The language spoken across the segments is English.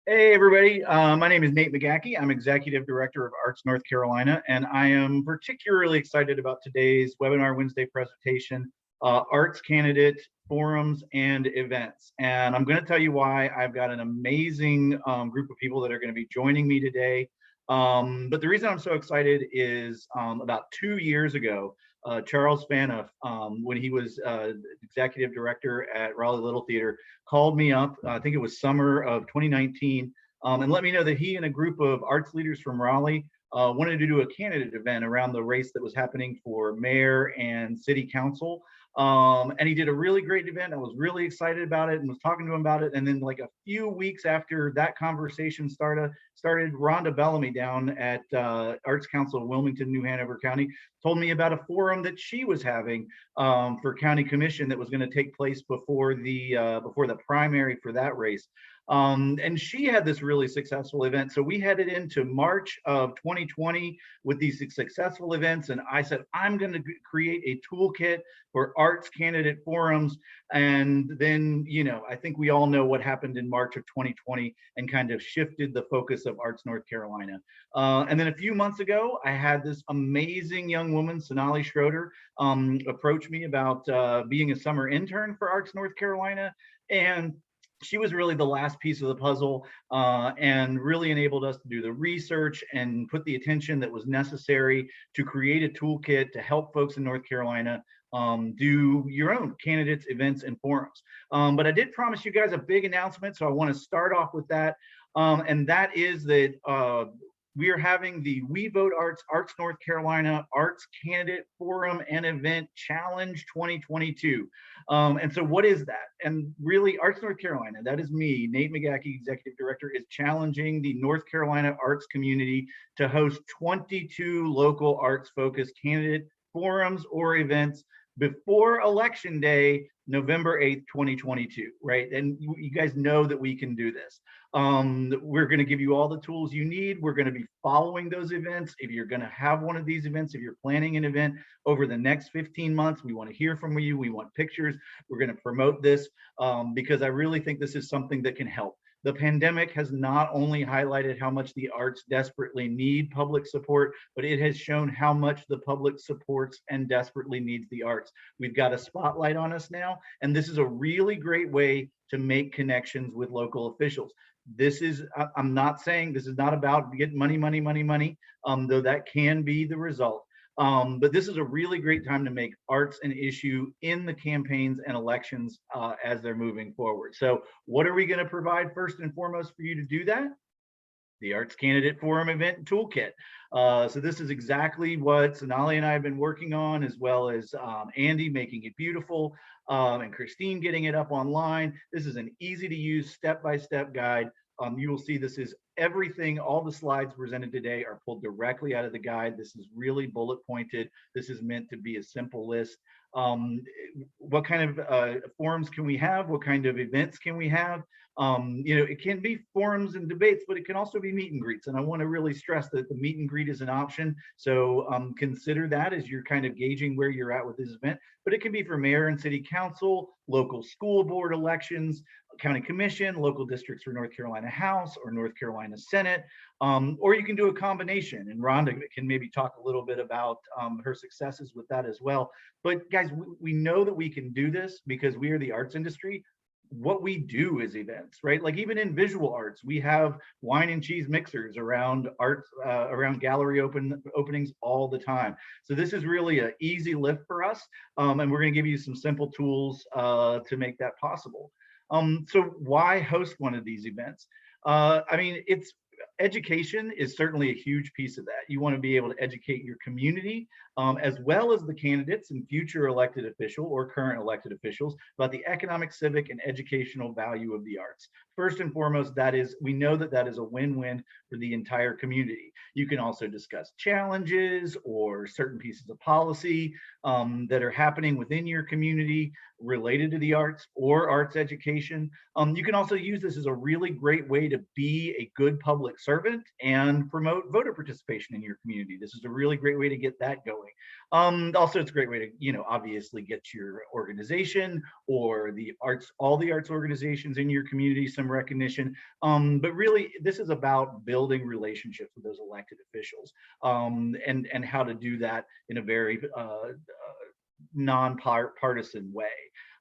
Hey, everybody. My name is Nate McGaha. I'm Executive Director of Arts North Carolina, and I am particularly excited about today's webinar Wednesday presentation, Arts Candidate Forums and Events. And I'm going to tell you why. I've got an amazing group of people that are going to be joining me today. But the reason I'm so excited is about 2 years ago, Charles Phaneuf, when he was Executive Director at Raleigh Little Theater, called me up, I think it was summer of 2019, and let me know that he and a group of arts leaders from Raleigh wanted to do a candidate event around the race that was happening for mayor and city council. And he did a really great event. I was really excited about it and was talking to him about it. And then like a few weeks after that conversation started Rhonda Bellamy down at Arts Council of Wilmington, New Hanover County, told me about a forum that she was having for county commission that was going to take place before the primary for that race. And she had this really successful event. So we headed into March of 2020 with these successful events. And I said, I'm going to create a toolkit for arts candidate forums. And then, I think we all know what happened in March of 2020 and kind of shifted the focus of Arts North Carolina. And then a few months ago, I had this amazing young woman, Sonali Schroeder, approach me about being a summer intern for Arts North Carolina. And she was really the last piece of the puzzle and really enabled us to do the research and put the attention that was necessary to create a toolkit to help folks in North Carolina do your own candidates, events, and forums. But I did promise you guys a big announcement, so I want to start off with that. And that is that we are having the We Vote Arts, Arts North Carolina Arts Candidate Forum and Event Challenge 2022. And so what is that? And really, Arts North Carolina, that is me, Nate McGaha, Executive Director, is challenging the North Carolina arts community to host 22 local arts-focused candidate forums or events before Election Day, November 8th, 2022, right? And you guys know that we can do this. We're going to give you all the tools you need. We're going to be following those events. If you're going to have one of these events, if you're planning an event over the next 15 months, we want to hear from you. We want pictures. We're going to promote this because I really think this is something that can help. The pandemic has not only highlighted how much the arts desperately need public support, but it has shown how much the public supports and desperately needs the arts. We've got a spotlight on us now, and this is a really great way to make connections with local officials. I'm not saying this is not about getting money, though that can be the result. But this is a really great time to make arts an issue in the campaigns and elections as they're moving forward. So what are we going to provide first and foremost for you to do that? The Arts Candidate Forum Event Toolkit. So this is exactly what Sonali and I have been working on, as well as Andy making it beautiful and Christine getting it up online. This is an easy to use step-by-step guide. You will see this is everything. All the slides presented today are pulled directly out of the guide. This is really bullet pointed. This is meant to be a simple list. What kind of forums can we have? What kind of events can we have? It can be forums and debates, but it can also be meet and greets. And I want to really stress that the meet and greet is an option. So consider that as you're kind of gauging where you're at with this event. But it can be for mayor and city council, local school board elections, county commission, local districts for North Carolina House or North Carolina Senate, or you can do a combination. And Rhonda can maybe talk a little bit about her successes with that as well. But guys, we know that we can do this because we are the arts industry. What we do is events, right? Like even in visual arts, we have wine and cheese mixers around arts, around gallery openings all the time. So this is really an easy lift for us. And we're going to give you some simple tools to make that possible. So why host one of these events? Education is certainly a huge piece of that. You want to be able to educate your community as well as the candidates and future elected official or current elected officials about the economic, civic, and educational value of the arts. First and foremost, we know that is a win-win for the entire community. You can also discuss challenges or certain pieces of policy that are happening within your community related to the arts or arts education. You can also use this as a really great way to be a good public servant and promote voter participation in your community. This is a really great way to get that going. Also, it's a great way to, obviously get your organization or the arts, all the arts organizations in your community some recognition. But really, this is about building relationships with those elected officials, and how to do that in a very non-partisan way.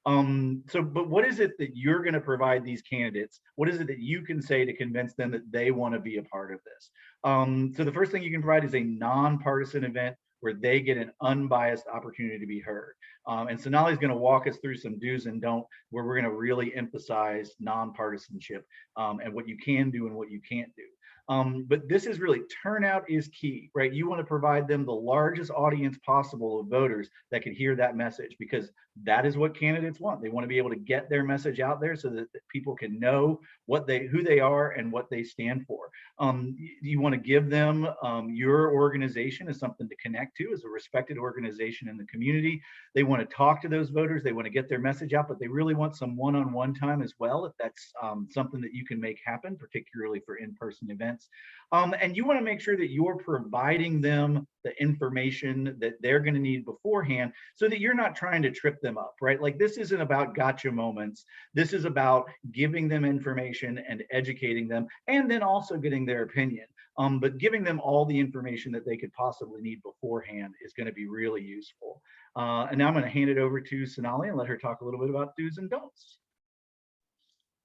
But what is it that you're going to provide these candidates? What is it that you can say to convince them that they want to be a part of this? So the first thing you can provide is a non-partisan event where they get an unbiased opportunity to be heard. And Sonali's going to walk us through some do's and don't, where we're going to really emphasize nonpartisanship, and what you can do and what you can't do. But this is really, turnout is key, right? You want to provide them the largest audience possible of voters that can hear that message, because that is what candidates want. They want to be able to get their message out there so that people can know who they are and what they stand for. You want to give them your organization as something to connect to, as a respected organization in the community. They want to talk to those voters. They want to get their message out, but they really want some one-on-one time as well, if that's something that you can make happen, particularly for in-person events. And you want to make sure that you're providing them the information that they're going to need beforehand, so that you're not trying to trip them up, right? Like, this isn't about gotcha moments. This is about giving them information and educating them, and then also getting their opinion. But giving them all the information that they could possibly need beforehand is going to be really useful. And now I'm going to hand it over to Sonali and let her talk a little bit about do's and don'ts.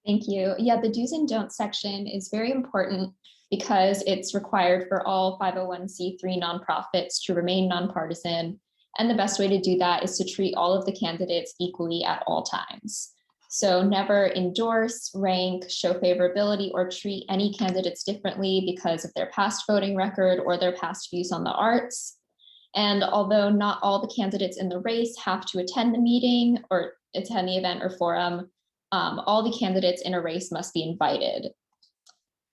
Thank you. Yeah, the do's and don'ts section is very important because it's required for all 501c3 nonprofits to remain nonpartisan. And the best way to do that is to treat all of the candidates equally at all times. So never endorse, rank, show favorability, or treat any candidates differently because of their past voting record or their past views on the arts. And although not all the candidates in the race have to attend the meeting or attend the event or forum, all the candidates in a race must be invited.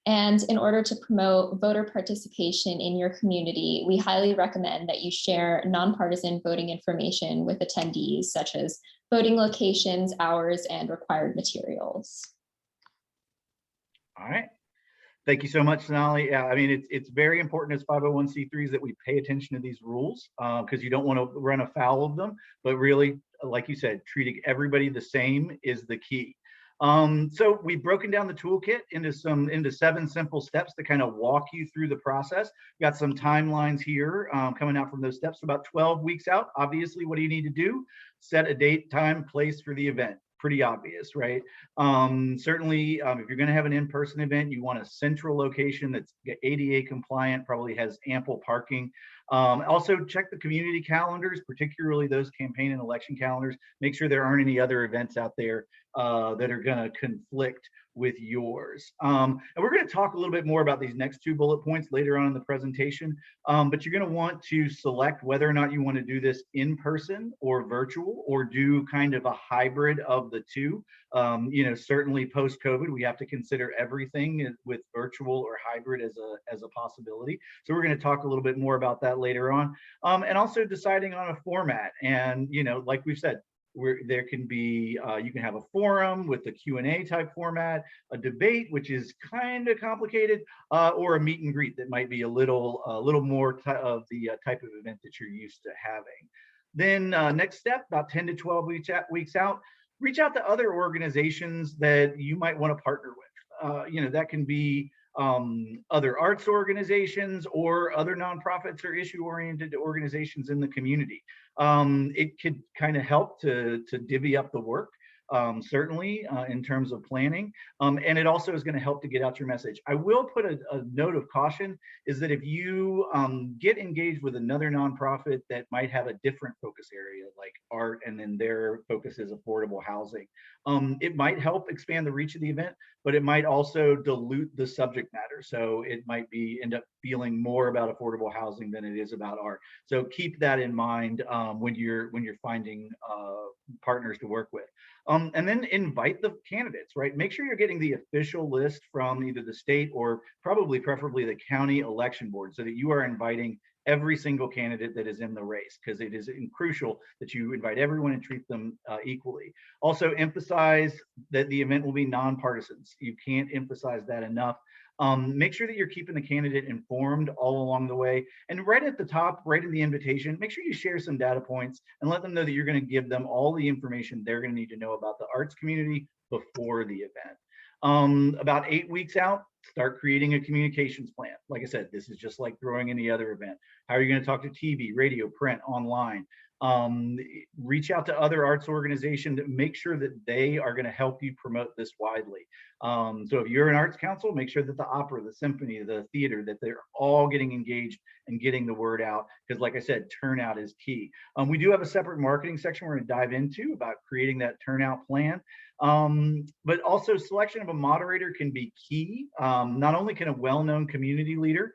And in order to promote voter participation in your community, we highly recommend that you share nonpartisan voting information with attendees, such as voting locations, hours, and required materials. All right. Thank you so much, Sonali. Yeah, I mean, it's very important as 501c3s that we pay attention to these rules, because you don't want to run afoul of them. But really, like you said, treating everybody the same is the key. So we've broken down the toolkit into 7 simple steps to kind of walk you through the process. We've got some timelines here coming out from those steps. About 12 weeks out, obviously, what do you need to do? Set a date, time, place for the event. Pretty obvious, right? Certainly, if you're going to have an in-person event, you want a central location that's ADA compliant, probably has ample parking. Also, check the community calendars, particularly those campaign and election calendars. Make sure there aren't any other events out there that are going to conflict with yours. And we're going to talk a little bit more about these next 2 bullet points later on in the presentation, but you're going to want to select whether or not you want to do this in person or virtual, or do kind of a hybrid of the two. Certainly post-COVID, we have to consider everything with virtual or hybrid as a possibility. So we're going to talk a little bit more about that later on, and also deciding on a format. And like we've said, there can be, you can have a forum with the Q&A type format, a debate, which is kind of complicated, or a meet and greet that might be a little more of the type of event that you're used to having. Then next step, about 10 to 12 weeks out, reach out to other organizations that you might want to partner with. That can be other arts organizations or other nonprofits or issue-oriented organizations in the community. It could kind of help to divvy up the work, certainly in terms of planning, and it also is going to help to get out your message. I will put a note of caution, is that if you get engaged with another nonprofit that might have a different focus area, like art, and then their focus is affordable housing, it might help expand the reach of the event, but it might also dilute the subject matter. So it might end up feeling more about affordable housing than it is about art. So keep that in mind when you're finding partners to work with. And then invite the candidates, right? Make sure you're getting the official list from either the state or preferably the county election board, so that you are inviting every single candidate that is in the race, because it is crucial that you invite everyone and treat them equally. Also emphasize that the event will be nonpartisan. You can't emphasize that enough. Make sure that you're keeping the candidate informed all along the way. And right at the top, right in the invitation, make sure you share some data points and let them know that you're going to give them all the information they're going to need to know about the arts community before the event. About 8 weeks out, start creating a communications plan. Like I said, this is just like throwing any other event. How are you going to talk to TV, radio, print, online? Reach out to other arts organizations, make sure that they are going to help you promote this widely. So if you're an arts council, make sure that the opera, the symphony, the theater, that they're all getting engaged and getting the word out, because like I said, turnout is key. We do have a separate marketing section we're going to dive into about creating that turnout plan. But also selection of a moderator can be key. Not only can a well-known community leader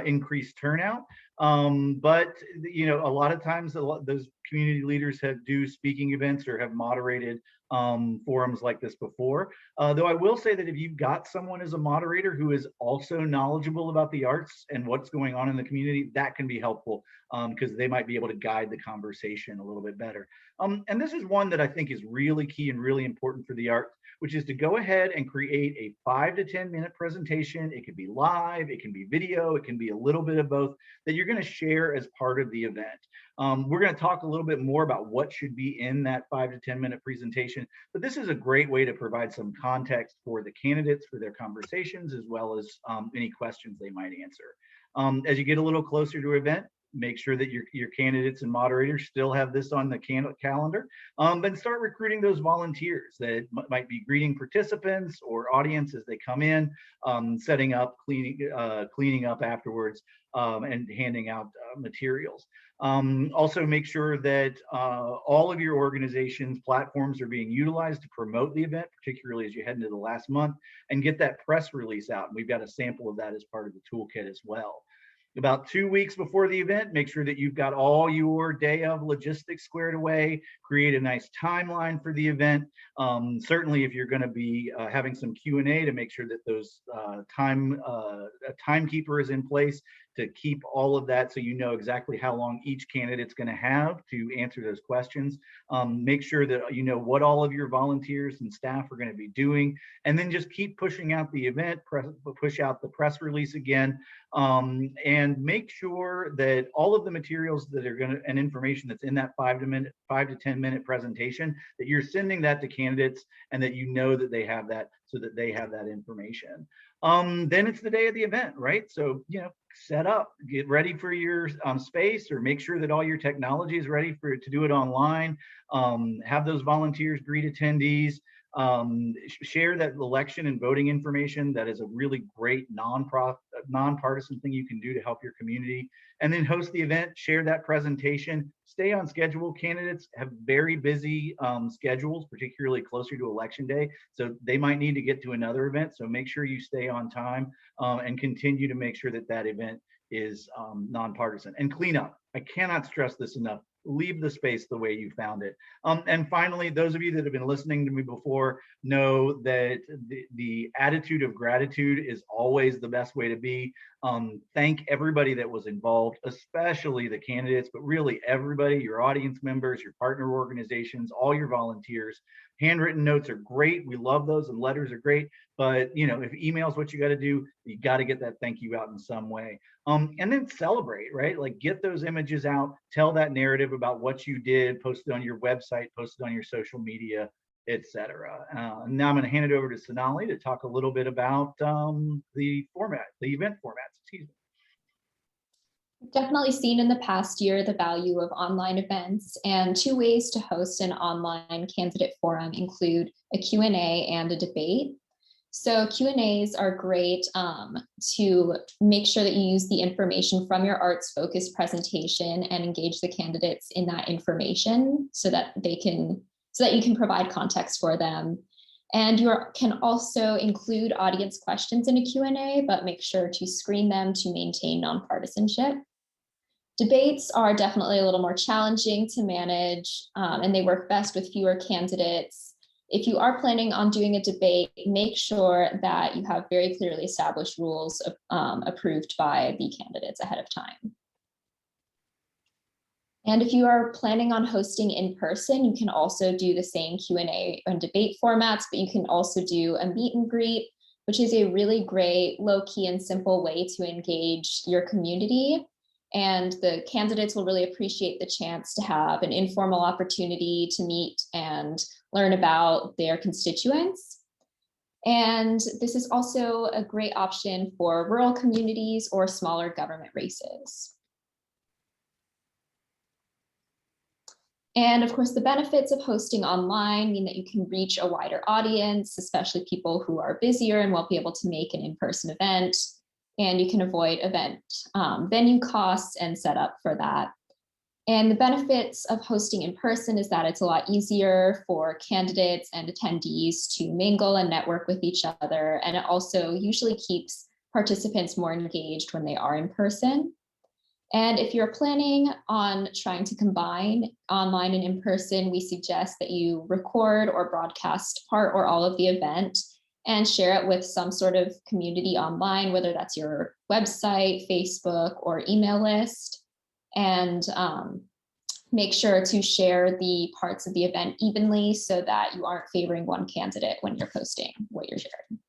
increase turnout, but you know, a lot of times those community leaders do speaking events or have moderated forums like this before. Though I will say that if you've got someone as a moderator who is also knowledgeable about the arts and what's going on in the community, that can be helpful, because they might be able to guide the conversation a little bit better. And this is one that I think is really key and really important for the arts, which is to go ahead and create a 5 to 10 minute presentation. It could be live, it can be video, it can be a little bit of both, that you're going to share as part of the event. We're going to talk a little bit more about what should be in that 5 to 10 minute presentation, but this is a great way to provide some context for the candidates, for their conversations, as well as any questions they might answer. As you get a little closer to event, make sure that your candidates and moderators still have this on the calendar, and start recruiting those volunteers that might be greeting participants or audience as they come in, setting up, cleaning up afterwards, and handing out materials. Also make sure that all of your organization's platforms are being utilized to promote the event, particularly as you head into the last month, and get that press release out. And we've got a sample of that as part of the toolkit as well. About 2 weeks before the event, make sure that you've got all your day of logistics squared away, create a nice timeline for the event. Certainly if you're going to be having some Q&A, to make sure that those a timekeeper is in place to keep all of that, so you know exactly how long each candidate's going to have to answer those questions. Make sure that you know what all of your volunteers and staff are going to be doing, and then just keep pushing out the event, push out the press release again, and make sure that all of the materials that are going to, and information that's in that 5 to 10 minute presentation, that you're sending that to candidates, and that you know that they have that, so that they have that information. Then it's the day of the event, right? So, you know, set up, get ready for your space, or make sure that all your technology is ready to do it online. Have those volunteers greet attendees, share that election and voting information. That is a really great nonpartisan thing you can do to help your community. And then host the event, share that presentation, stay on schedule. Candidates have very busy schedules, particularly closer to election day, so they might need to get to another event. So make sure you stay on time, and continue to make sure that that event is nonpartisan. And clean up. I cannot stress this enough. Leave the space the way you found it. And finally, those of you that have been listening to me before know that the attitude of gratitude is always the best way to be. Thank everybody that was involved, especially the candidates, but really everybody, your audience members, your partner organizations, all your volunteers. Handwritten notes are great. We love those, and letters are great. But you know, if email is what you got to do, you got to get that thank you out in some way. And then celebrate, right? Like, get those images out, tell that narrative about what you did, post it on your website, post it on your social media, etc. Now I'm going to hand it over to Sonali to talk a little bit about the event formats. Excuse me. Definitely seen in the past year the value of online events, and 2 ways to host an online candidate forum include a Q&A and a debate. So Q&As are great to make sure that you use the information from your arts focused presentation and engage the candidates in that information, so that you can provide context for them. And you can also include audience questions in a Q&A, but make sure to screen them to maintain nonpartisanship. Debates are definitely a little more challenging to manage, and they work best with fewer candidates. If you are planning on doing a debate, make sure that you have very clearly established rules approved by the candidates ahead of time. And if you are planning on hosting in person, you can also do the same Q&A and debate formats, but you can also do a meet and greet, which is a really great, low-key and simple way to engage your community. And the candidates will really appreciate the chance to have an informal opportunity to meet and learn about their constituents. And this is also a great option for rural communities or smaller government races. And of course, the benefits of hosting online mean that you can reach a wider audience, especially people who are busier and won't be able to make an in-person event. And you can avoid event venue costs and set up for that. And the benefits of hosting in person is that it's a lot easier for candidates and attendees to mingle and network with each other. And it also usually keeps participants more engaged when they are in person. And if you're planning on trying to combine online and in person, we suggest that you record or broadcast part or all of the event and share it with some sort of community online, whether that's your website, Facebook, or email list. And make sure to share the parts of the event evenly so that you aren't favoring one candidate when you're posting what you're sharing.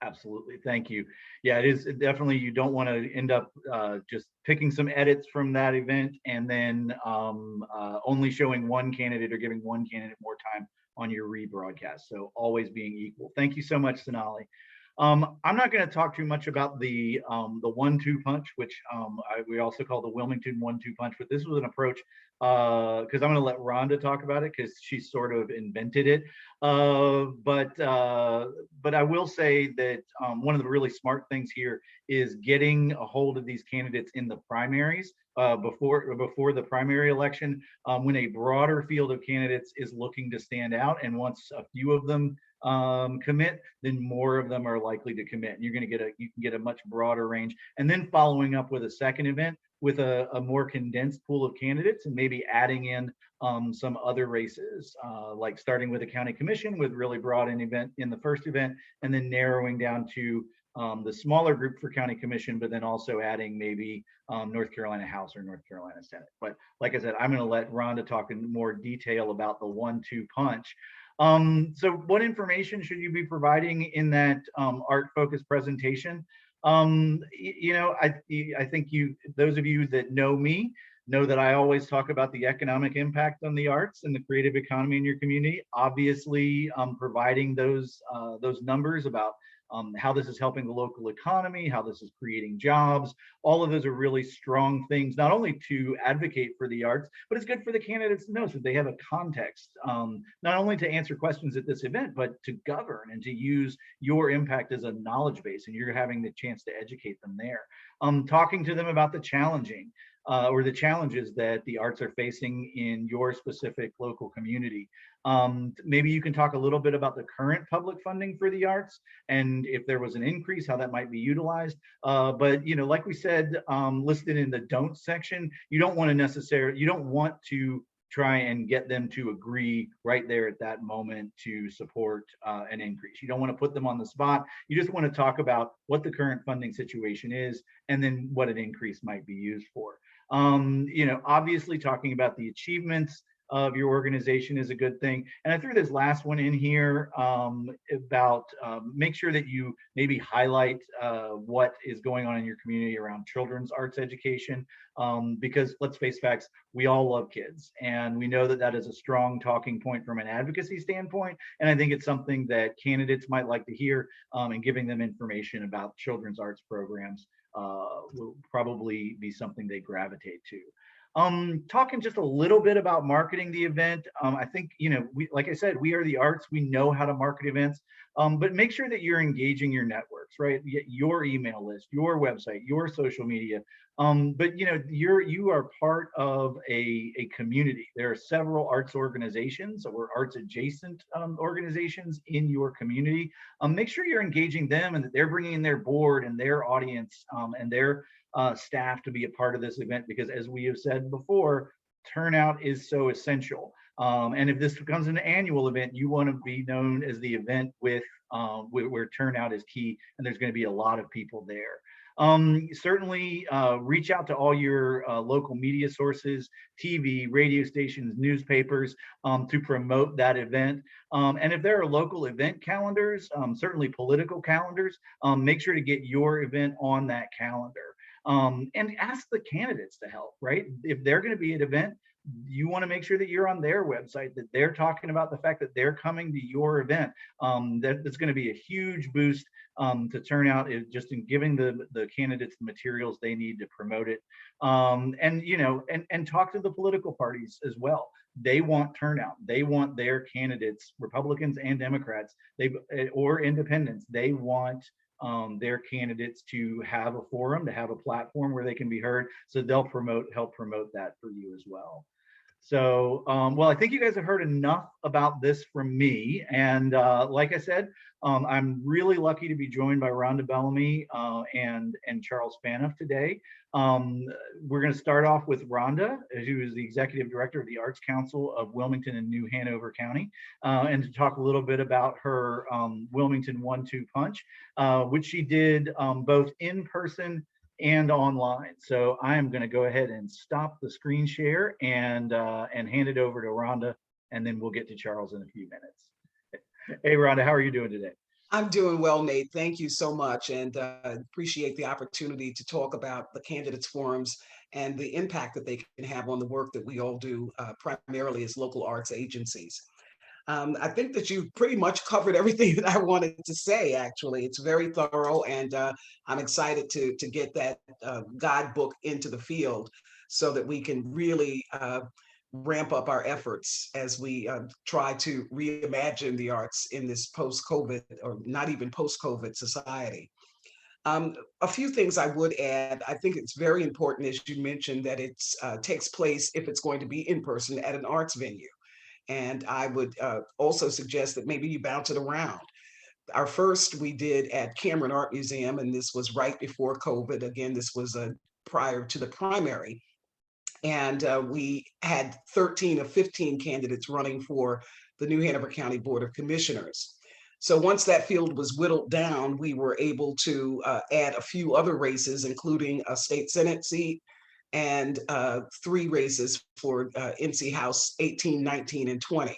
Absolutely, thank you. Yeah, it is definitely, you don't want to end up just picking some edits from that event and then only showing one candidate or giving one candidate more time on your rebroadcast. So always being equal. Thank you so much, Sonali. I'm not going to talk too much about the 1-2 punch, which we also call the Wilmington 1-2 punch, but this was an approach because I'm going to let Rhonda talk about it because she sort of invented it. But I will say that one of the really smart things here is getting a hold of these candidates in the primaries before the primary election, when a broader field of candidates is looking to stand out, and once a few of them commit, then more of them are likely to commit. And you can get a much broader range. And then following up with a second event with a more condensed pool of candidates, and maybe adding in some other races, like starting with a county commission with really broad an event in the first event, and then narrowing down to the smaller group for county commission, but then also adding maybe North Carolina House or North Carolina Senate. But like I said, I'm going to let Rhonda talk in more detail about the 1-2 punch. So what information should you be providing in that art-focused presentation? I think those of you that know me know that I always talk about the economic impact on the arts and the creative economy in your community. Obviously, providing those numbers about how this is helping the local economy, how this is creating jobs. All of those are really strong things, not only to advocate for the arts, but it's good for the candidates to know so they have a context, not only to answer questions at this event, but to govern and to use your impact as a knowledge base, and you're having the chance to educate them there. Talking to them about the or the challenges that the arts are facing in your specific local community. Maybe you can talk a little bit about the current public funding for the arts, and if there was an increase, how that might be utilized. But like we said, listed in the don't section, you don't want to try and get them to agree right there at that moment to support an increase. You don't want to put them on the spot. You just want to talk about what the current funding situation is and then what an increase might be used for. Obviously talking about the achievements of your organization is a good thing. And I threw this last one in here about make sure that you maybe highlight what is going on in your community around children's arts education, because let's face facts, we all love kids, and we know that that is a strong talking point from an advocacy standpoint. And I think it's something that candidates might like to hear, and giving them information about children's arts programs will probably be something they gravitate to. Talking just a little bit about marketing the event. I think, like I said, we are the arts, we know how to market events, but make sure that you're engaging your networks, right? Your email list, your website, your social media. But you are part of a community. There are several arts organizations or arts adjacent organizations in your community. Make sure you're engaging them and that they're bringing in their board and their audience and their staff to be a part of this event, because as we have said before, turnout is so essential. And if this becomes an annual event, you want to be known as the event with where turnout is key, and there's going to be a lot of people there. Certainly reach out to all your local media sources, TV, radio stations, newspapers, to promote that event. And if there are local event calendars, certainly political calendars, make sure to get your event on that calendar. And ask the candidates to help, right? If they're going to be at an event, you want to make sure that you're on their website, that they're talking about the fact that they're coming to your event. That's going to be a huge boost to turnout, is just in giving the candidates the materials they need to promote it. And you know, and talk to the political parties as well. They want turnout. They want their candidates, Republicans and Democrats, or independents. They want their candidates to have a forum, to have a platform where they can be heard. So they'll help promote that for you as well. So, well, I think you guys have heard enough about this from me. And like I said, I'm really lucky to be joined by Rhonda Bellamy and Charles Phaneuf today. We're going to start off with Rhonda, who is the Executive Director of the Arts Council of Wilmington and New Hanover County, and to talk a little bit about her Wilmington 1-2 punch, which she did both in person and online. So I am going to go ahead and stop the screen share and hand it over to Rhonda, and then we'll get to Charles in a few minutes. Hey, Rhonda, how are you doing today? I'm doing well, Nate. Thank you so much, and appreciate the opportunity to talk about the candidates forums and the impact that they can have on the work that we all do, primarily as local arts agencies. I think that you pretty much covered everything that I wanted to say, actually. It's very thorough, and I'm excited to get that guidebook into the field so that we can really ramp up our efforts as we try to reimagine the arts in this post-COVID, or not even post-COVID society. A few things I would add. I think it's very important, as you mentioned, that it takes place, if it's going to be in person, at an arts venue. And I would also suggest that maybe you bounce it around. Our first we did at Cameron Art Museum, and this was right before COVID. Again, this was prior to the primary. And we had 13 of 15 candidates running for the New Hanover County Board of Commissioners. So once that field was whittled down, we were able to add a few other races, including a state Senate seat, and 3 races for NC House 18, 19, and 20.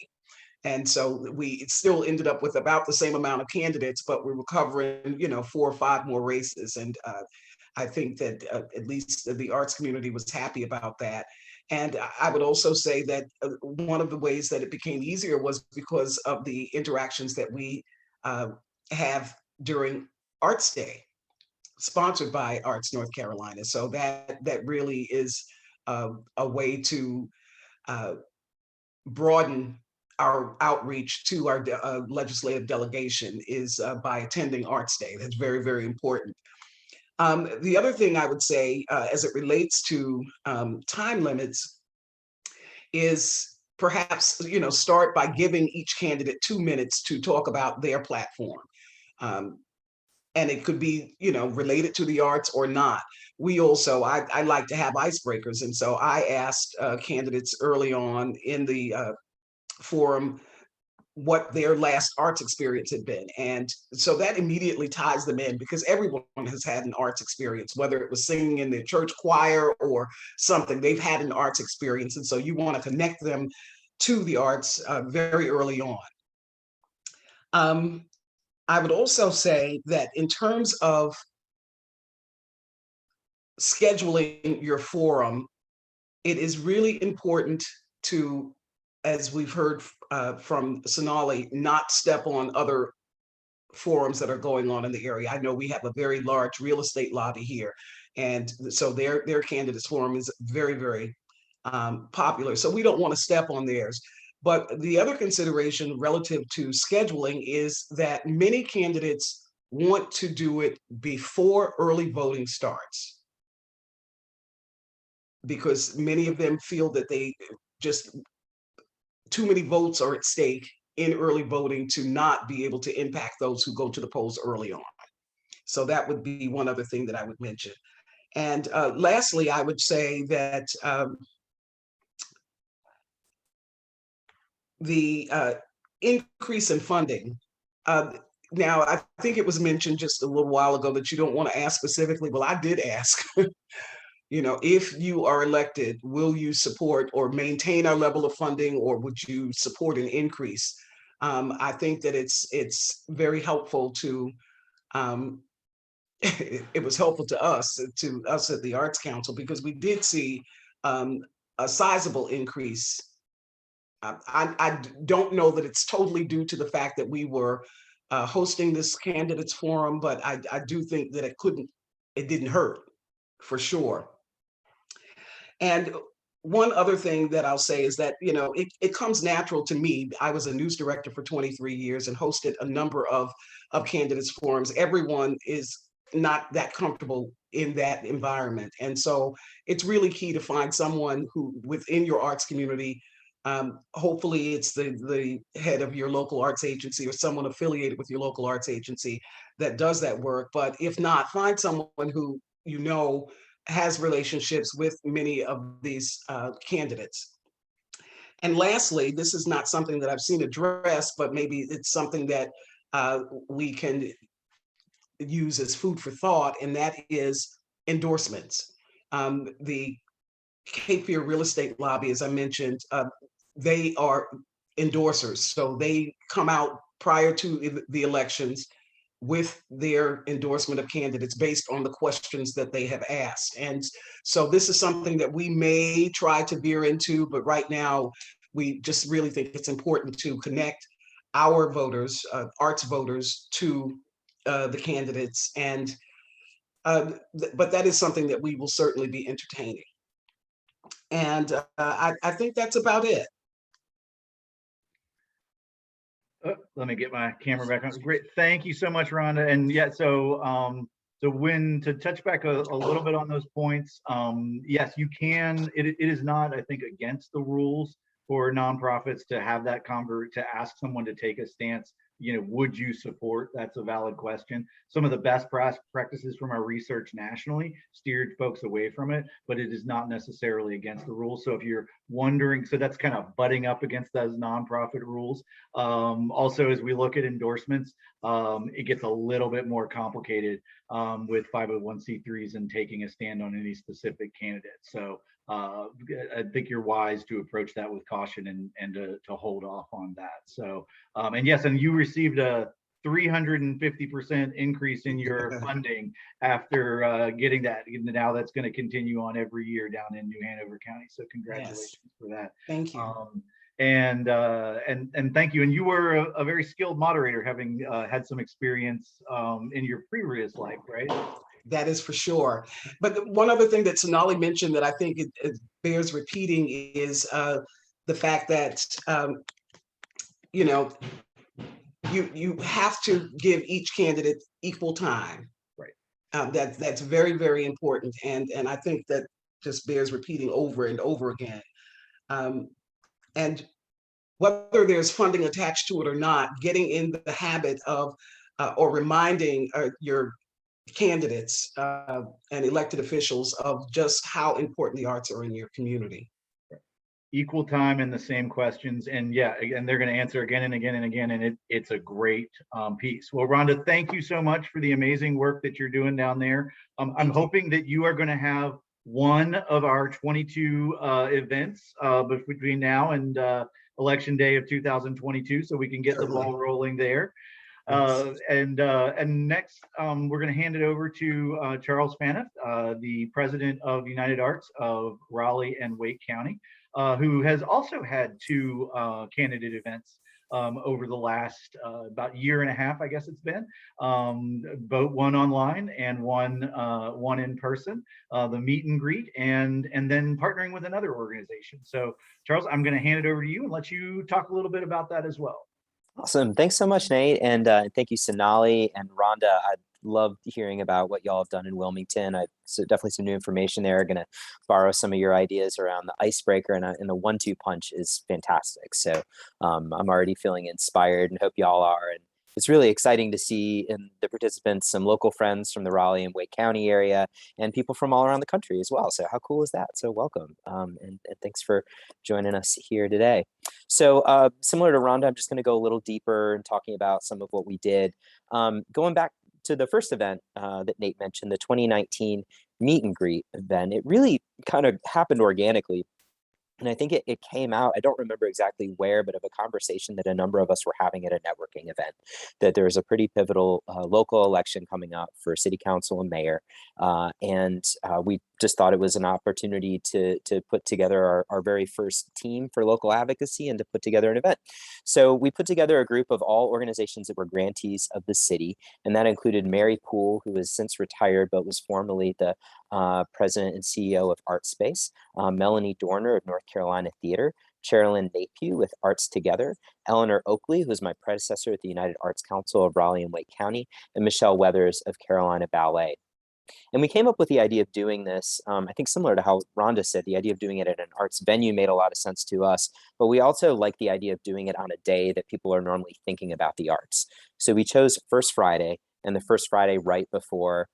And so we still ended up with about the same amount of candidates, but we were covering, 4 or 5 more races. And I think that at least the arts community was happy about that. And I would also say that one of the ways that it became easier was because of the interactions that we have during Arts Day, sponsored by Arts North Carolina. So that really is a way to broaden our outreach to our legislative delegation, is by attending Arts Day. That's very, very important. The other thing I would say as it relates to time limits is perhaps, start by giving each candidate 2 minutes to talk about their platform. And it could be, related to the arts or not. We also, I like to have icebreakers. And so I asked candidates early on in the forum what their last arts experience had been. And so that immediately ties them in, because everyone has had an arts experience, whether it was singing in the church choir or something. They've had an arts experience. And so you want to connect them to the arts very early on. I would also say that in terms of scheduling your forum, it is really important to, as we've heard from Sonali, not step on other forums that are going on in the area. I know we have a very large real estate lobby here, and so their candidates forum is very, very popular. So we don't want to step on theirs. But the other consideration relative to scheduling is that many candidates want to do it before early voting starts, because many of them feel that they just, too many votes are at stake in early voting to not be able to impact those who go to the polls early on. So that would be one other thing that I would mention. And lastly, I would say that the increase in funding, Now, I think it was mentioned just a little while ago that you don't want to ask specifically. Well, I did ask, if you are elected, will you support or maintain our level of funding, or would you support an increase? I think that it's very helpful to, um, it was helpful to us at the Arts Council, because we did see a sizable increase. I don't know that it's totally due to the fact that we were hosting this candidates forum, but I do think that it didn't hurt, for sure. And one other thing that I'll say is that, it comes natural to me. I was a news director for 23 years and hosted a number of candidates forums. Everyone is not that comfortable in that environment. And so it's really key to find someone who within your arts community, hopefully it's the head of your local arts agency or someone affiliated with your local arts agency that does that work. But if not, find someone who has relationships with many of these candidates. And lastly, this is not something that I've seen addressed, but maybe it's something that we can use as food for thought, and that is endorsements. The Cape Fear Real Estate Lobby, as I mentioned, they are endorsers. So they come out prior to the elections with their endorsement of candidates based on the questions that they have asked. And so this is something that we may try to veer into, but right now we just really think it's important to connect our voters, arts voters, to the candidates. And but that is something that we will certainly be entertaining. And I think that's about it. Let me get my camera back on. Great, thank you so much, Rhonda. And yeah, so to touch back a little bit on those points, yes, you can. It is not, I think, against the rules for nonprofits to have that to ask someone to take a stance. Would you support? That's a valid question. Some of the best practices from our research nationally steered folks away from it, but it is not necessarily against the rules. So if you're wondering, so that's kind of butting up against those nonprofit rules. Also, as we look at endorsements, it gets a little bit more complicated with 501c3s and taking a stand on any specific candidate. So I think you're wise to approach that with caution and to hold off on that. So, and yes, and you received a 350% increase in your funding after getting that. Now that's going to continue on every year down in New Hanover County. So congratulations for that. Thank you. And thank you. And you were a very skilled moderator, having had some experience in your previous life, right? That is for sure. But one other thing that Sonali mentioned that I think it bears repeating is the fact that you have to give each candidate equal time. Right. That's very, very important, and I think that just bears repeating over and over again. And whether there's funding attached to it or not, getting in the habit of or reminding your candidates and elected officials of just how important the arts are in your community. Equal time and the same questions, and yeah, and they're going to answer again and again and again, and it's a great piece. Well, Rhonda, thank you so much for the amazing work that you're doing down there. I'm hoping that you are going to have one of our 22 events between now and election day of 2022, so we can get the ball rolling there. And next, we're going to hand it over to Charles Phaneuf, the president of United Arts of Raleigh and Wake County, who has also had two candidate events over the last about year and a half, I guess it's been, both one online and one in person, the meet and greet, and then partnering with another organization. So Charles, I'm going to hand it over to you and let you talk a little bit about that as well. Awesome. Thanks so much, Nate. And thank you, Sonali and Rhonda. I loved hearing about what y'all have done in Wilmington. Definitely some new information there. Going to borrow some of your ideas around the icebreaker, and the 1-2 punch is fantastic. So I'm already feeling inspired and hope y'all are. it's really exciting to see in the participants some local friends from the Raleigh and Wake County area and people from all around the country as well. So how cool is that? So welcome, and thanks for joining us here today. So similar to Rhonda, I'm just going to go a little deeper and talking about some of what we did. Going back to the first event that Nate mentioned, the 2019 meet and greet event, it really kind of happened organically. And I think it came out, I don't remember exactly where, but of a conversation that a number of us were having at a networking event, that there was a pretty pivotal local election coming up for city council and mayor. And we just thought it was an opportunity to put together our very first team for local advocacy and to put together an event. So we put together a group of all organizations that were grantees of the city. And that included Mary Poole, who has since retired, but was formerly the president and CEO of ArtSpace, Melanie Dorner of North Carolina Theater, Sherilyn Napier with Arts Together, Eleanor Oakley, who was my predecessor at the United Arts Council of Raleigh and Wake County, and Michelle Weathers of Carolina Ballet. And we came up with the idea of doing this, I think similar to how Rhonda said, the idea of doing it at an arts venue made a lot of sense to us, but we also like the idea of doing it on a day that people are normally thinking about the arts. So we chose First Friday, and the first Friday right before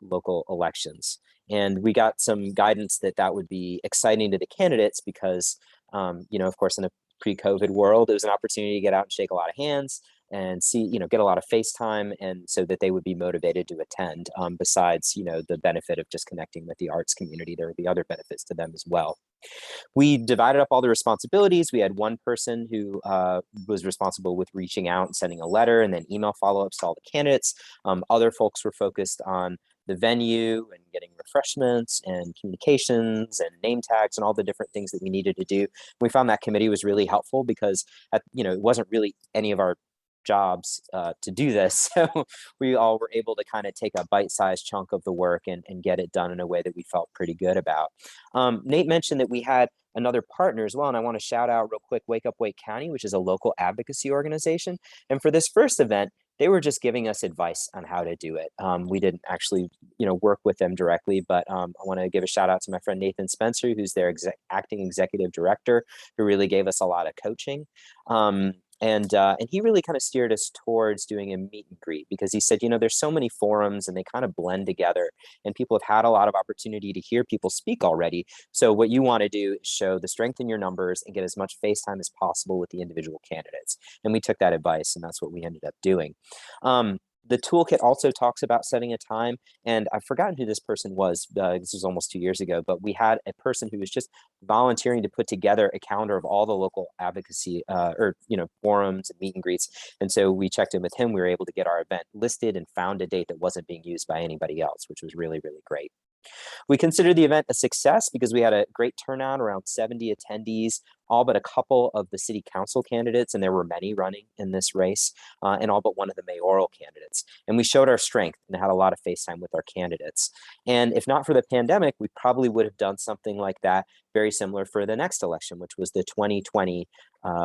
local elections. And we got some guidance that that would be exciting to the candidates because, of course, in a pre-COVID world, it was an opportunity to get out and shake a lot of hands and see, get a lot of face time, and so that they would be motivated to attend. Besides, the benefit of just connecting with the arts community, there would be other benefits to them as well. We divided up all the responsibilities. We had one person who was responsible with reaching out and sending a letter and then email follow-ups to all the candidates. Other folks were focused on the venue and getting refreshments and communications and name tags and all the different things that we needed to do. We found that committee was really helpful because, it wasn't really any of our jobs to do this. So we all were able to kind of take a bite-sized chunk of the work and get it done in a way that we felt pretty good about. Nate mentioned that we had another partner as well, and I want to shout out real quick Wake Up Wake County, which is a local advocacy organization. And for this first event, they were just giving us advice on how to do it. We didn't actually, work with them directly, but I want to give a shout out to my friend Nathan Spencer, who's their acting executive director, who really gave us a lot of coaching. And he really kind of steered us towards doing a meet and greet because he said, there's so many forums and they kind of blend together and people have had a lot of opportunity to hear people speak already. So what you want to do is show the strength in your numbers and get as much face time as possible with the individual candidates. And we took that advice and that's what we ended up doing. The toolkit also talks about setting a time, and I've forgotten who this person was. This was almost 2 years ago, but we had a person who was just volunteering to put together a calendar of all the local advocacy forums and meet and greets. And so we checked in with him. We were able to get our event listed and found a date that wasn't being used by anybody else, which was really, really great. We considered the event a success because we had a great turnout, around 70 attendees, all but a couple of the city council candidates, and there were many running in this race, and all but one of the mayoral candidates. And we showed our strength and had a lot of face time with our candidates. And if not for the pandemic, we probably would have done something like that, very similar for the next election, which was the 2020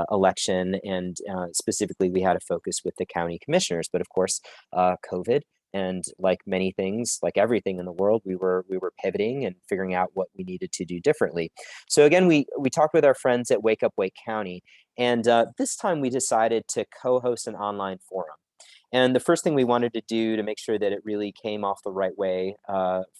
election. And specifically, we had a focus with the county commissioners. But of course, COVID. And like many things, like everything in the world, we were pivoting and figuring out what we needed to do differently. So again, we talked with our friends at Wake Up Wake County, and this time we decided to co-host an online forum. And the first thing we wanted to do to make sure that it really came off the right way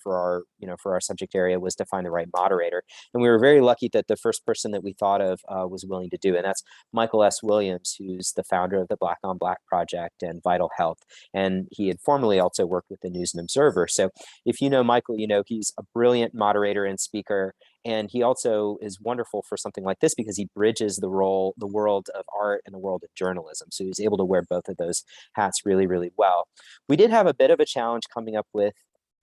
for our subject area was to find the right moderator. And we were very lucky that the first person that we thought of was willing to do it. And that's Michael S. Williams, who's the founder of the Black on Black Project and Vital Health. And he had formerly also worked with the News and Observer. So if you know Michael, he's a brilliant moderator and speaker. And he also is wonderful for something like this because he bridges the world of art and the world of journalism. So he's able to wear both of those hats really, really well. We did have a bit of a challenge coming up with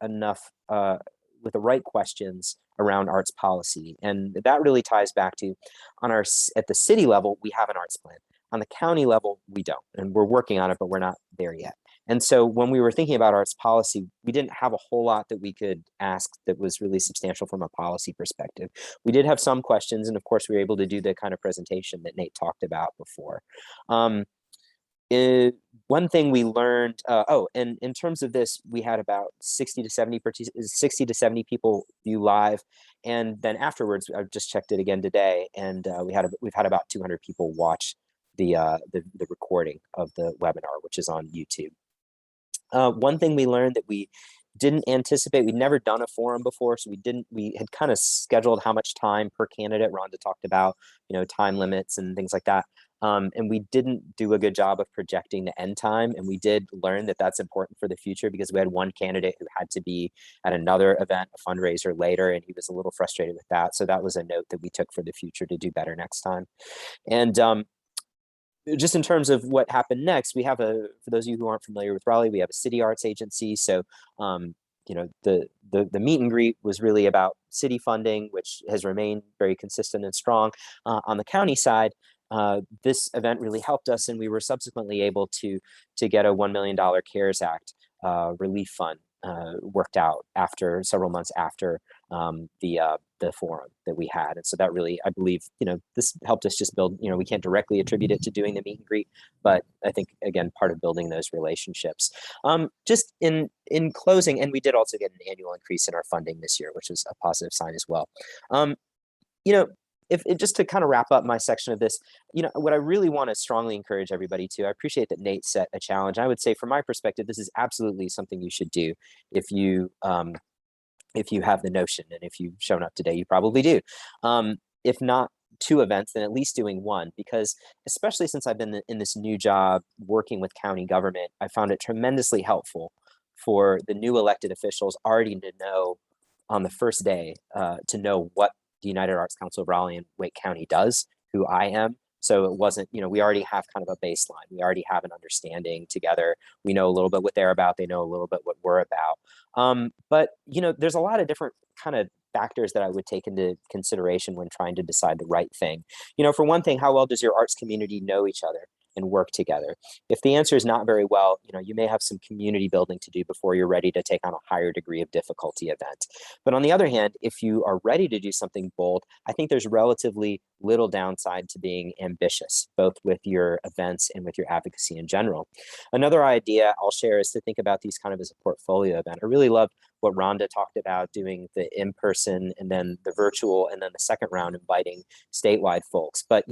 with the right questions around arts policy. And that really ties back to at the city level, we have an arts plan. On the county level, we don't. And we're working on it, but we're not there yet. And so when we were thinking about arts policy, we didn't have a whole lot that we could ask that was really substantial from a policy perspective. We did have some questions, and of course, we were able to do the kind of presentation that Nate talked about before. One thing we learned, and in terms of this, we had about 60 to 70 people view live. And then afterwards, I just checked it again today, and we've had about 200 people watch the recording of the webinar, which is on YouTube. One thing we learned that we didn't anticipate, we'd never done a forum before, so we had kind of scheduled how much time per candidate. Rhonda talked about, time limits and things like that. And we didn't do a good job of projecting the end time. And we did learn that that's important for the future, because we had one candidate who had to be at another event, a fundraiser later, and he was a little frustrated with that. So that was a note that we took for the future to do better next time. And just in terms of what happened next, we have for those of you who aren't familiar with Raleigh, we have a city arts agency. So, the meet and greet was really about city funding, which has remained very consistent and strong. On the county side, this event really helped us, and we were subsequently able to get a $1 million CARES Act relief fund worked out after several months after the forum that we had. And so that really, I believe, this helped us just build, we can't directly attribute it to doing the meet and greet, but I think, again, part of building those relationships. Just in closing, and we did also get an annual increase in our funding this year, which was a positive sign as well. Just to kind of wrap up my section of this, what I really want to strongly encourage everybody to, I appreciate that Nate set a challenge. I would say, from my perspective, this is absolutely something you should do if you have the notion, and if you've shown up today, you probably do. If not 2 events, then at least doing 1, because especially since I've been in this new job working with county government, I found it tremendously helpful for the new elected officials already to know on the first day, to know what the United Arts Council of Raleigh and Wake County does, who I am. So it wasn't, we already have kind of a baseline. We already have an understanding together. We know a little bit what they're about. They know a little bit what we're about. But, there's a lot of different kind of factors that I would take into consideration when trying to decide the right thing. For one thing, how well does your arts community know each other and work together? If the answer is not very well, you may have some community building to do before you're ready to take on a higher degree of difficulty event. But on the other hand, if you are ready to do something bold, I think there's relatively little downside to being ambitious, both with your events and with your advocacy in general. Another idea I'll share is to think about these kind of as a portfolio event. I really loved what Rhonda talked about, doing the in-person and then the virtual, and then the second round inviting statewide folks. But,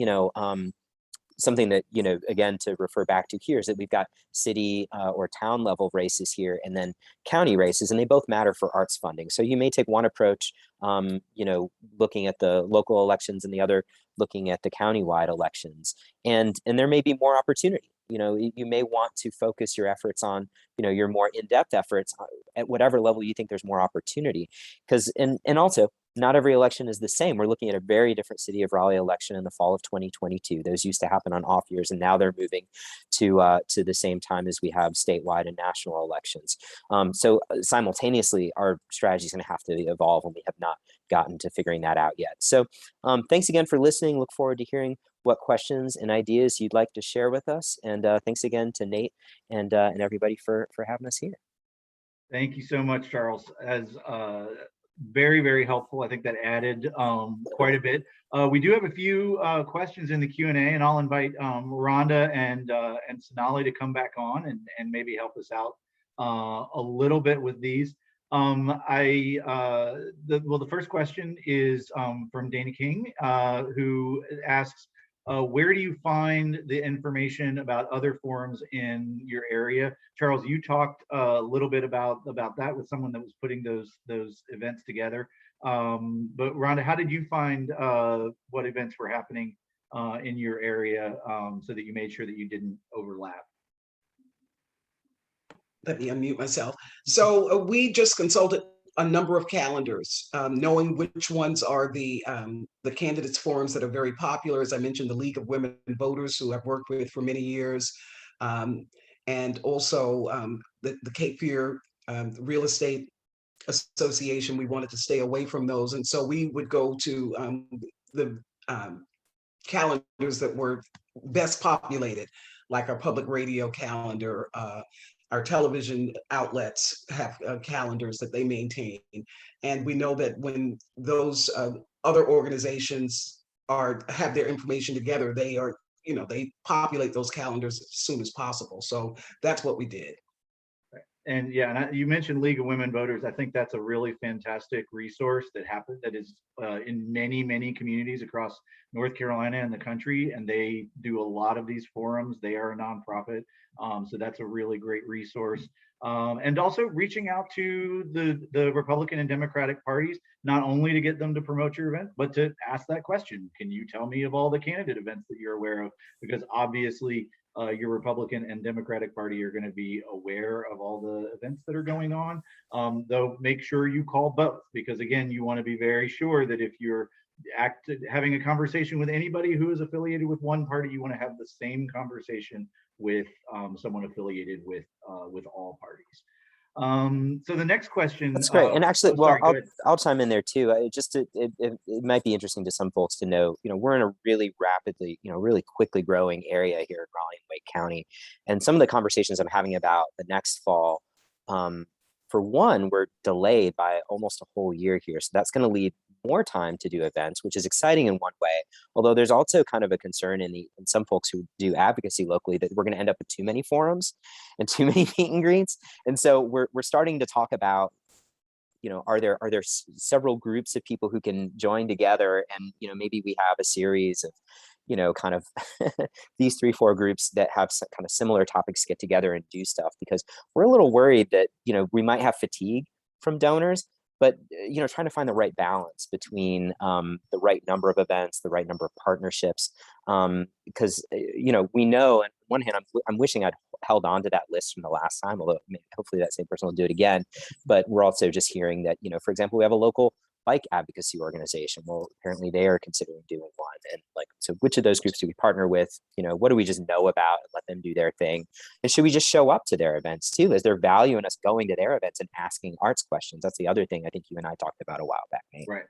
something that, again, to refer back to here is that we've got city or town level races here, and then county races, and they both matter for arts funding. So you may take one approach, looking at the local elections, and the other looking at the countywide elections. And there may be more opportunity. You may want to focus your efforts on, your more in-depth efforts at whatever level you think there's more opportunity. Because, and also, not every election is the same. We're looking at a very different City of Raleigh election in the fall of 2022. Those used to happen on off years, and now they're moving to the same time as we have statewide and national elections. So simultaneously, our strategy is going to have to evolve, and we have not gotten to figuring that out yet. So thanks again for listening. Look forward to hearing what questions and ideas you'd like to share with us. And thanks again to Nate and everybody for having us here. Thank you so much, Charles. As very, very helpful. I think that added quite a bit. We do have a few questions in the Q&A, and I'll invite Rhonda and Sonali to come back on and maybe help us out a little bit with these. The first question is from Dana King, who asks, where do you find the information about other forums in your area? Charles, you talked a little bit about that with someone that was putting those events together. But Rhonda, how did you find what events were happening in your area so that you made sure that you didn't overlap? Let me unmute myself. So we just consulted a number of calendars, knowing which ones are the candidates forums that are very popular. As I mentioned, the League of Women Voters, who I've worked with for many years, and also the Cape Fear Real Estate Association. We wanted to stay away from those, and so we would go to the calendars that were best populated, like our public radio calendar. Our television outlets have calendars that they maintain. And we know that when those other organizations have their information together, they populate those calendars as soon as possible. So that's what we did. And yeah, and you mentioned League of Women Voters. I think that's a really fantastic resource that is in many communities across North Carolina and the country, and they do a lot of these forums. They are a nonprofit, so that's a really great resource. And also reaching out to the Republican and Democratic parties, not only to get them to promote your event, but to ask that question: can you tell me of all the candidate events that you're aware of? Because obviously your Republican and Democratic Party are going to be aware of all the events that are going on. Though make sure you call both, because again, you want to be very sure that if you're having a conversation with anybody who is affiliated with one party, you want to have the same conversation with someone affiliated with all parties. So the next question. That's great. And actually, well, sorry, I'll chime in there too. It might be interesting to some folks to know, we're in a really rapidly, really quickly growing area here in Raleigh and Wake County. And some of the conversations I'm having about the next fall, for one, we're delayed by almost a whole year here. So that's going to leave more time to do events, which is exciting in one way. Although there's also kind of a concern in some folks who do advocacy locally that we're going to end up with too many forums and too many meet and greets. And so we're starting to talk about, are there several groups of people who can join together, and maybe we have a series of kind of these 3-4 groups that have some kind of similar topics get together and do stuff, because we're a little worried that we might have fatigue from donors, but trying to find the right balance between the right number of events, the right number of partnerships, because we know, on one hand, I'm wishing I'd held on to that list from the last time, although hopefully that same person will do it again. But we're also just hearing that for example, we have a local bike advocacy organization. Well, apparently they are considering doing one. And so which of those groups do we partner with? What do we just know about and let them do their thing? And should we just show up to their events too? Is there value in us going to their events and asking arts questions? That's the other thing I think you and I talked about a while back, Nate. Right.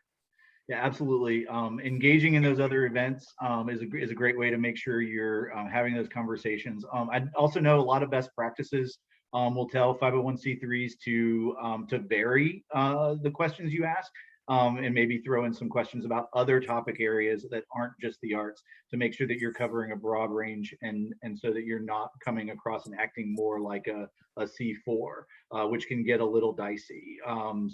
Yeah, absolutely. Engaging in those other events is a great way to make sure you're having those conversations. I also know a lot of best practices will tell 501c3s to vary the questions you ask. And maybe throw in some questions about other topic areas that aren't just the arts, to make sure that you're covering a broad range, and so that you're not coming across and acting more like a C4, which can get a little dicey.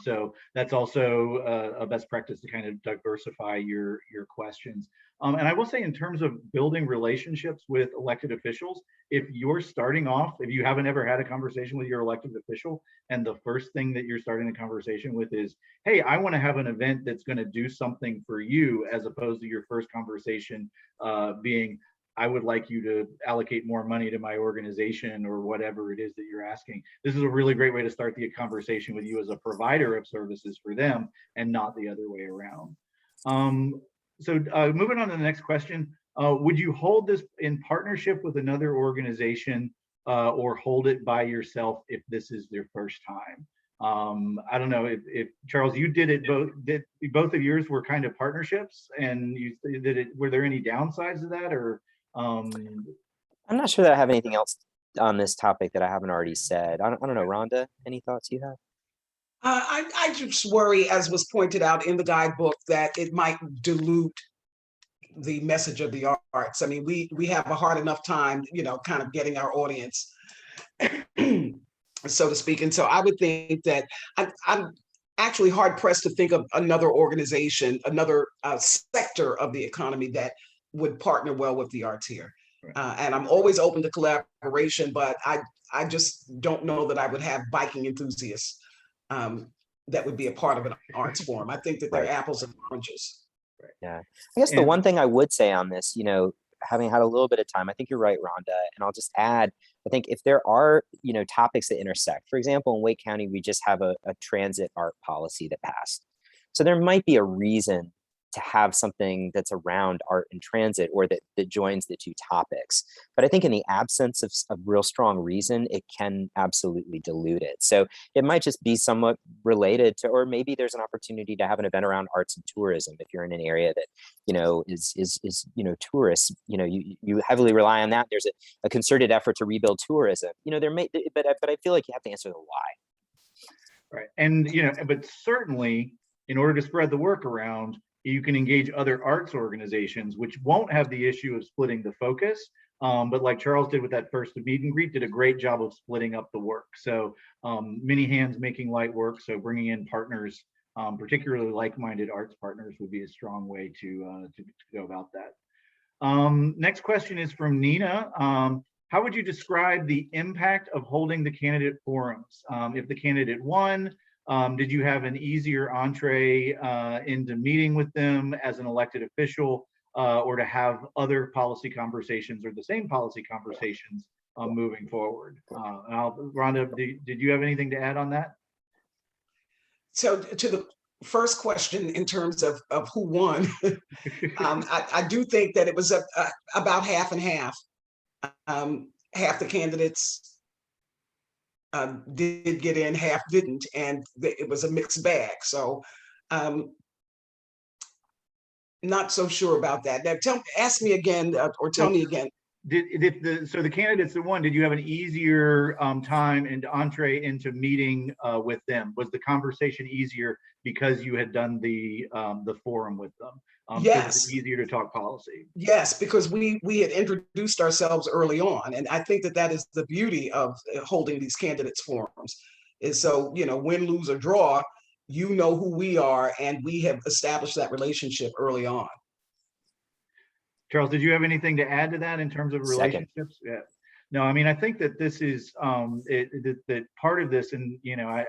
So that's also a best practice to kind of diversify your questions. And I will say, in terms of building relationships with elected officials, if you're starting off, if you haven't ever had a conversation with your elected official, and the first thing that you're starting a conversation with is, hey, I want to have an event that's going to do something for you, as opposed to your first conversation being, I would like you to allocate more money to my organization, or whatever it is that you're asking. This is a really great way to start the conversation with you as a provider of services for them, and not the other way around. So moving on to the next question, would you hold this in partnership with another organization, or hold it by yourself if this is your first time? I don't know if Charles, you did it both of yours were kind of partnerships, and you did it. Were there any downsides to that, or? I'm not sure that I have anything else on this topic that I haven't already said. I don't know, Rhonda, any thoughts you have? I just worry, as was pointed out in the guidebook, that it might dilute the message of the arts. I mean, we have a hard enough time, kind of getting our audience, so to speak. And so I would think that I'm actually hard pressed to think of another organization, another sector of the economy that would partner well with the arts here. And I'm always open to collaboration, but I just don't know that I would have biking enthusiasts that would be a part of an arts forum. I think that they're apples and oranges. Yeah, I guess the one thing I would say on this, having had a little bit of time, I think you're right, Rhonda, and I'll just add, I think if there are, topics that intersect, for example, in Wake County, we just have a transit art policy that passed. So there might be a reason to have something that's around art and transit, or that joins the two topics. But I think in the absence of real strong reason, it can absolutely dilute it. So it might just be somewhat related to, or maybe there's an opportunity to have an event around arts and tourism. If you're in an area that, is tourists, you heavily rely on that. There's a concerted effort to rebuild tourism. There may, but I feel like you have to answer the why. Right. And, but certainly in order to spread the work around, you can engage other arts organizations, which won't have the issue of splitting the focus, But like Charles did with that first meet and greet, did a great job of splitting up the work. So many hands making light work. So bringing in partners, particularly like-minded arts partners, would be a strong way to go about that. Next question is from Nina. How would you describe the impact of holding the candidate forums? If the candidate won, did you have an easier entree into meeting with them as an elected official, or to have other policy conversations or the same policy conversations moving forward? Rhonda, did you have anything to add on that? So to the first question, in terms of who won, I do think that it was about half and half. Half the candidates did get in, half didn't, and it was a mixed bag. So not so sure about that. Now ask me again, or tell me again. So the candidates that won, did you have an easier time and entree into meeting with them? Was the conversation easier because you had done the forum with them? Yes. So easier to talk policy. Yes, because we had introduced ourselves early on, and I think that is the beauty of holding these candidates forums. Is so, you know, win, lose, or draw, you know who we are, and we have established that relationship early on. Charles, did you have anything to add to that in terms of relationships? Second. Yeah. No, I mean, I think that this is that part of this, and you know,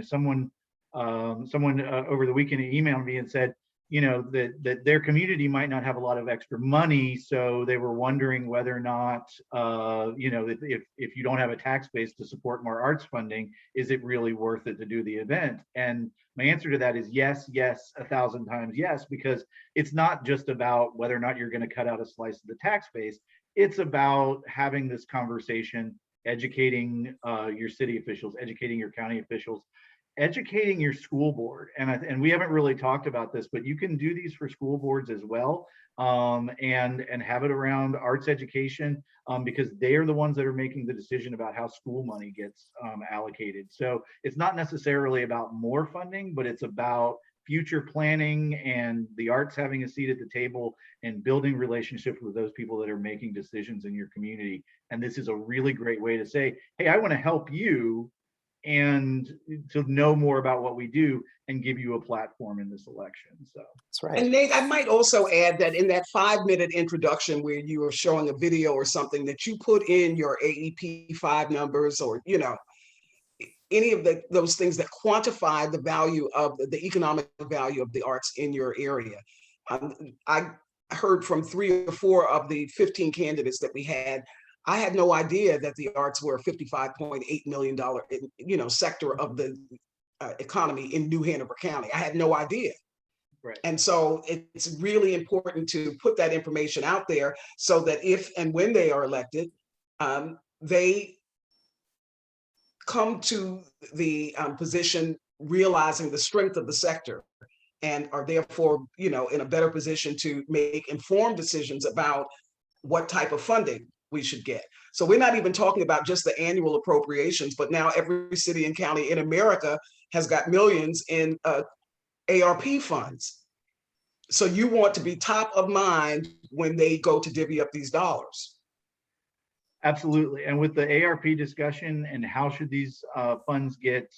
someone over the weekend emailed me and said, you know, that their community might not have a lot of extra money, so they were wondering whether or not, you know, if you don't have a tax base to support more arts funding, is it really worth it to do the event? And my answer to that is yes, 1,000 times yes, because it's not just about whether or not you're going to cut out a slice of the tax base. It's about having this conversation, educating your city officials, educating your county officials, educating your school board. And we haven't really talked about this, but you can do these for school boards as well, and have it around arts education, because they are the ones that are making the decision about how school money gets allocated. So it's not necessarily about more funding, but it's about future planning and the arts having a seat at the table and building relationships with those people that are making decisions in your community. And this is a really great way to say, hey, I want to help you and to know more about what we do and give you a platform in this election. So that's right. And Nate, I might also add that in that 5-minute introduction where you were showing a video or something, that you put in your AEP 5 numbers, or, you know, any of those things that quantify the value of the economic value of the arts in your area. I heard from 3 or 4 of the 15 candidates that we had. I had no idea that the arts were a $55.8 million, you know, sector of the economy in New Hanover County. I had no idea. Right. And so it's really important to put that information out there so that if and when they are elected, they come to the position realizing the strength of the sector, and are therefore, you know, in a better position to make informed decisions about what type of funding we should get. So we're not even talking about just the annual appropriations, but now every city and county in America has got millions in ARP funds. So you want to be top of mind when they go to divvy up these dollars. Absolutely. And with the ARP discussion and how should these funds get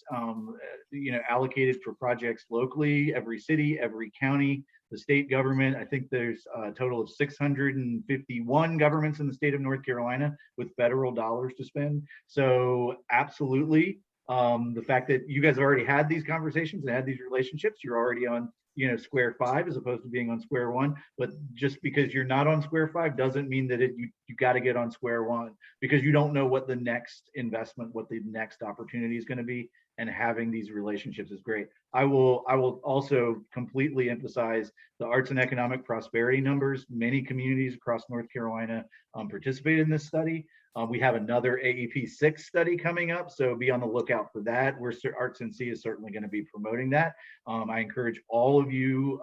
you know, allocated for projects locally, every city, every county, the state government, I think there's a total of 651 governments in the state of North Carolina with federal dollars to spend. So absolutely, the fact that you guys have already had these conversations and had these relationships, you're already on, you know, square 5 as opposed to being on square 1. But just because you're not on square 5 doesn't mean that you got to get on square 1, because you don't know what the next investment, what the next opportunity is going to be. And having these relationships is great. I will also completely emphasize the arts and economic prosperity numbers. Many communities across North Carolina participated in this study. We have another AEP 6 study coming up, so be on the lookout for that. Arts NC is certainly going to be promoting that. I encourage all of you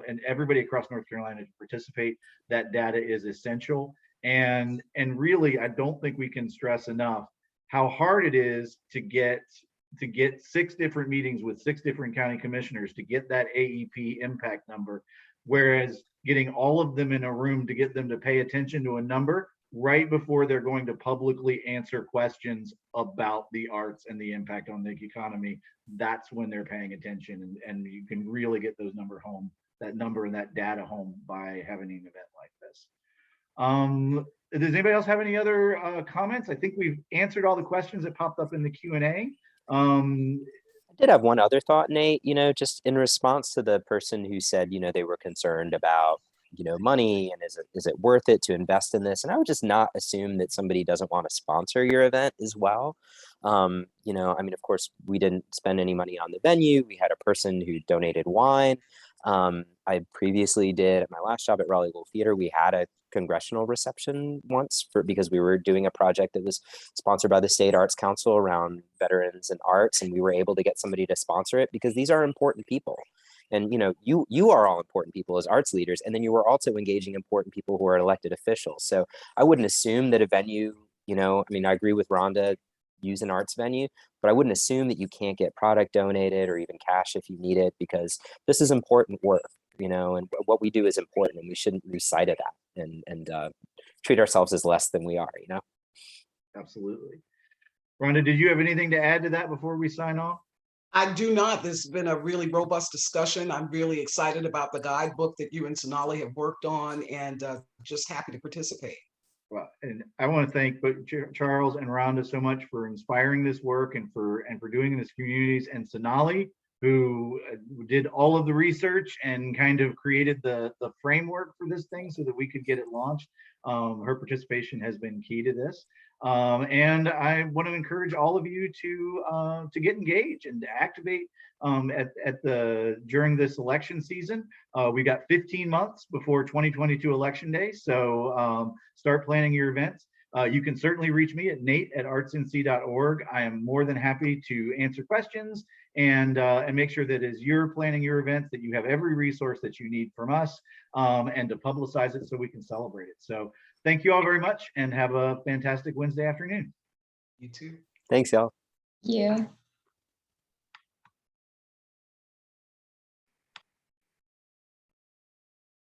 and everybody across North Carolina to participate. That data is essential. And really, I don't think we can stress enough how hard it is to get 6 different meetings with 6 different county commissioners to get that AEP impact number, whereas getting all of them in a room to get them to pay attention to a number right before they're going to publicly answer questions about the arts and the impact on the economy, that's when they're paying attention. And you can really get that number and that data home by having an event like this. Does anybody else have any other comments? I think we've answered all the questions that popped up in the Q&A. I did have one other thought, Nate, just in response to the person who said, they were concerned about, money and is it worth it to invest in this? And I would just not assume that somebody doesn't want to sponsor your event as well. Of course, we didn't spend any money on the venue. We had a person who donated wine. I previously did at my last job at Raleigh Theater. We had a congressional reception once because we were doing a project that was sponsored by the State Arts Council around veterans and arts, and we were able to get somebody to sponsor it because these are important people. And you are all important people as arts leaders, and then you are also engaging important people who are elected officials. So I wouldn't assume that a venue, I agree with Rhonda, use an arts venue, but I wouldn't assume that you can't get product donated or even cash if you need it, because this is important work, and what we do is important, and we shouldn't lose sight of that and treat ourselves as less than we are, Absolutely. Rhonda, did you have anything to add to that before we sign off? I do not. This has been a really robust discussion. I'm really excited about the guidebook that you and Sonali have worked on, and just happy to participate. Well, and I want to thank both Charles and Rhonda so much for inspiring this work and for doing in this communities, and Sonali, who did all of the research and kind of created the framework for this thing so that we could get it launched. Her participation has been key to this. And I want to encourage all of you to get engaged and to activate during this election season. We got 15 months before 2022 election day, so start planning your events. You can certainly reach me at nate@artsnc.org. I am more than happy to answer questions and make sure that as you're planning your events that you have every resource that you need from us, and to publicize it so we can celebrate it. So thank you all very much and have a fantastic Wednesday afternoon. You too. Thanks, y'all. Thank you.